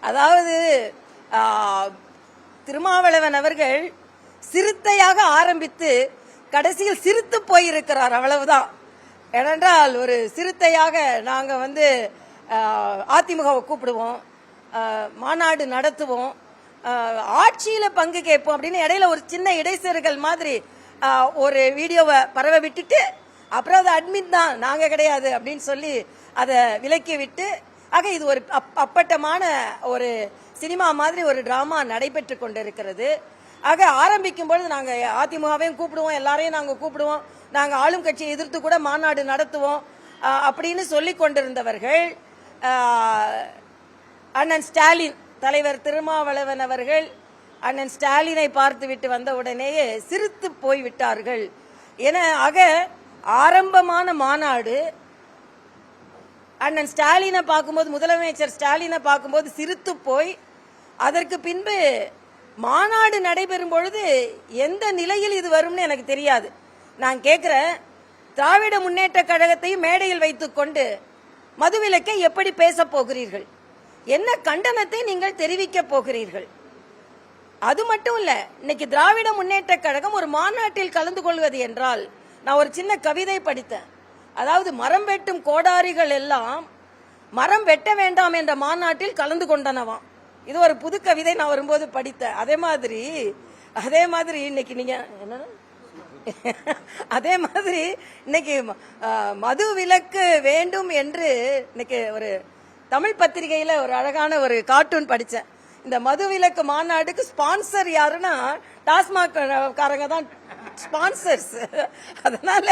அதாவது திருமாவளவன் அவர்கள் சிறுத்தையாக ஆரம்பித்து கடைசியில் சிரித்து போயிருக்கிறார், அவ்வளவுதான். ஏனென்றால் ஒரு சிறுத்தையாக நாங்க அதிமுகவை கூப்பிடுவோம், மாநாடு நடத்துவோம், ஆட்சியில பங்கு கேட்போம் அப்படின்னு இடையில ஒரு சின்ன இடைச்செருகல் மாதிரி ஒரு வீடியோவை பரவ விட்டுட்டு அப்புறம் அது அட்மிட் தான், நாங்க கிடையாது அப்படின்னு சொல்லி அதை விலக்கி விட்டு, ஆக இது ஒரு அப்பட்டமான ஒரு சினிமா மாதிரி ஒரு டிராமா நடைபெற்று கொண்டிருக்கிறது. ஆக ஆரம்பிக்கும் பொழுது நாங்க அதிமுகவையும் கூப்பிடுவோம், எல்லாரையும் நாங்க கூப்பிடுவோம், நாங்க ஆளும் கட்சியை எதிர்த்து கூட மாநாடு நடத்துவோம் அப்படின்னு சொல்லி கொண்டிருந்தவர்கள் அண்ணன் ஸ்டாலின், தலைவர் திருமாவளவன் அவர்கள் அண்ணன் ஸ்டாலினை பார்த்துவிட்டு வந்த உடனேயே சிரித்து போய்விட்டார்கள். ஆக ஆரம்பமான மாநாடு அண்ணன் ஸ்டாலினை பார்க்கும்போது, முதலமைச்சர் ஸ்டாலினை பார்க்கும்போது சிரித்து போய், அதற்கு பின்பு மாநாடு நடைபெறும் பொழுது எந்த நிலையில் இது வரும்னு எனக்கு தெரியாது. நான் கேட்கிறேன், திராவிட முன்னேற்ற கழகத்தையும் மேடையில் வைத்துக் கொண்டு மதுவிலக்கை எப்படி பேச போகிறீர்கள்? என்ன கண்டனத்தை நீங்கள் தெரிவிக்க போகிறீர்கள்? அது மட்டும் இல்ல, இன்னைக்கு திராவிட முன்னேற்ற கழகம் ஒரு மாநாட்டில் கலந்து கொள்வது என்றால், நான் ஒரு சின்ன கவிதை படித்தேன். அதாவது மரம் வெட்டும் கோடாரிகள் எல்லாம் மரம் வெட்ட வேண்டாம் என்ற மாநாட்டில் கலந்து கொண்டனவாம். இது ஒரு புது கவிதை, நான் வரும்போது படித்தேன். அதே மாதிரி இன்னைக்கு நீங்க என்ன, அதே மாதிரி இன்னைக்கு மது விலக்கு வேண்டும் என்று இன்னைக்கு ஒரு தமிழ் பத்திரிகையில ஒரு அழகான ஒரு கார்ட்டூன் படிச்சேன். இந்த மது விலக்கு மாநாடுக்கு ஸ்பான்சர் யாருன்னா டாஸ்மாக் காரங்க தான் ஸ்பான்சர்ஸ். அதனால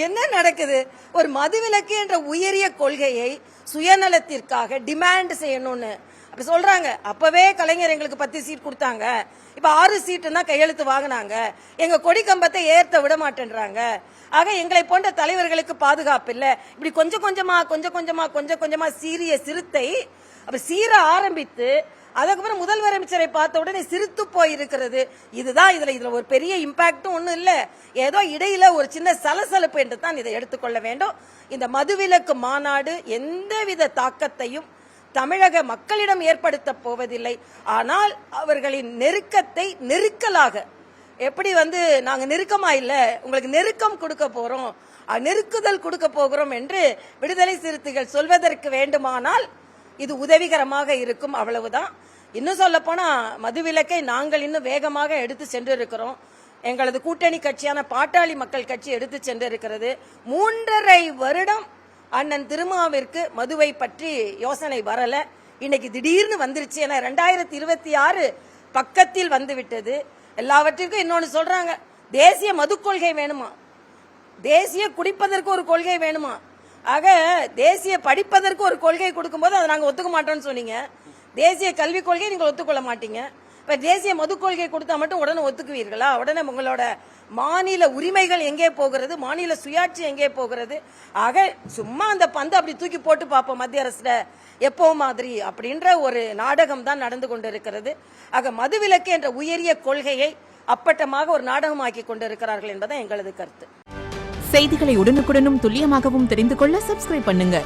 என்ன நடக்குது, ஒரு மதுவிலக்கு என்ற உயரிய கொள்கையை சுயநலத்திற்காக டிமாண்ட் செய்யணும்னு அப்ப சொல்றாங்க. அப்பவே கலைஞர் எங்களுக்கு 10 சீட் கொடுத்தாங்க, இப்ப 6 சீட்டு தான் கையெழுத்து வாங்கினாங்க, எங்க கொடி கம்பத்தை ஏற்ற விட மாட்டேன்றாங்க. ஆக எங்களை போன்ற தலைவர்களுக்கு பாதுகாப்பு இல்ல. இப்படி கொஞ்சம் கொஞ்சமா சீரிய சிறுத்தை அப்ப சீர ஆரம்பித்து அதுக்கப்புறம் முதல்வரமைச்சரை பார்த்த உடனே சிரித்து போயிருக்கிறது. இதுதான் இதுல ஒரு பெரிய இம்பாக்டும் ஒன்றும் இல்ல, ஏதோ இடையில ஒரு சின்ன சலசலப்பு என்று தான் இதை எடுத்துக்கொள்ள வேண்டும். இந்த மதுவிலக்கு மாநாடு எந்தவித தாக்கத்தையும் தமிழக மக்களிடம் ஏற்படுத்த போவதில்லை. ஆனால் அவர்களின் நெருக்கத்தை நெருக்கலாக, எப்படி நாங்க நெருக்கமா இல்ல, உங்களுக்கு நெருக்கம் கொடுக்க போறோம், நெருக்குதல் கொடுக்க போகிறோம் என்று விடுதலை சிறுத்தைகள் சொல்வதற்கு வேண்டுமானால் இது உதவிகரமாக இருக்கும், அவ்வளவுதான். இன்னும் சொல்ல போனா மதுவிலக்கை நாங்கள் இன்னும் வேகமாக எடுத்து சென்றிருக்கிறோம். எங்களது கூட்டணி கட்சியான பாட்டாளி மக்கள் கட்சி எடுத்து சென்றிருக்கிறது. 3.5 வருடம் அண்ணன் திருமாவிற்கு மதுவை பற்றி யோசனை வரல, இன்னைக்கு திடீர்னு வந்துருச்சு. ஏன்னா 2026 பக்கத்தில் வந்துவிட்டது. எல்லாவற்றிற்கும் இன்னொன்னு சொல்றாங்க, தேசிய மது கொள்கை வேணுமா, தேசிய குடிப்பதற்கு ஒரு கொள்கை வேணுமா. ஆக தேசிய படிப்பதற்கு ஒரு கொள்கை கொடுக்கும் போது அதை நாங்க ஒத்துக்க மாட்டோம்னு சொன்னீங்க, தேசிய கல்விக் கொள்கை நீங்கள் ஒத்துக்கொள்ள மாட்டீங்க. இப்ப தேசிய மது கொள்கை கொடுத்தா மட்டும் உடனே ஒத்துக்குவீர்களா? உடனே உங்களோட மாநில உரிமைகள் எங்கே போகிறது, மாநில சுயாட்சி எங்கே போகிறது? ஆக சும்மா அந்த பந்து அப்படி தூக்கி போட்டு பார்ப்போம் மத்திய அரசுல எப்போ மாதிரி அப்படின்ற ஒரு நாடகம் தான் நடந்து கொண்டிருக்கிறது. ஆக மதுவிலக்கு என்ற உயரிய கொள்கையை அப்பட்டமாக ஒரு நாடகமாக்கி கொண்டிருக்கிறார்கள் என்பதை எங்களது கருத்து. செய்திகளை உடனுக்குடனும் துல்லியமாகவும் தெரிந்து கொள்ள சப்ஸ்கிரைப் பண்ணுங்க.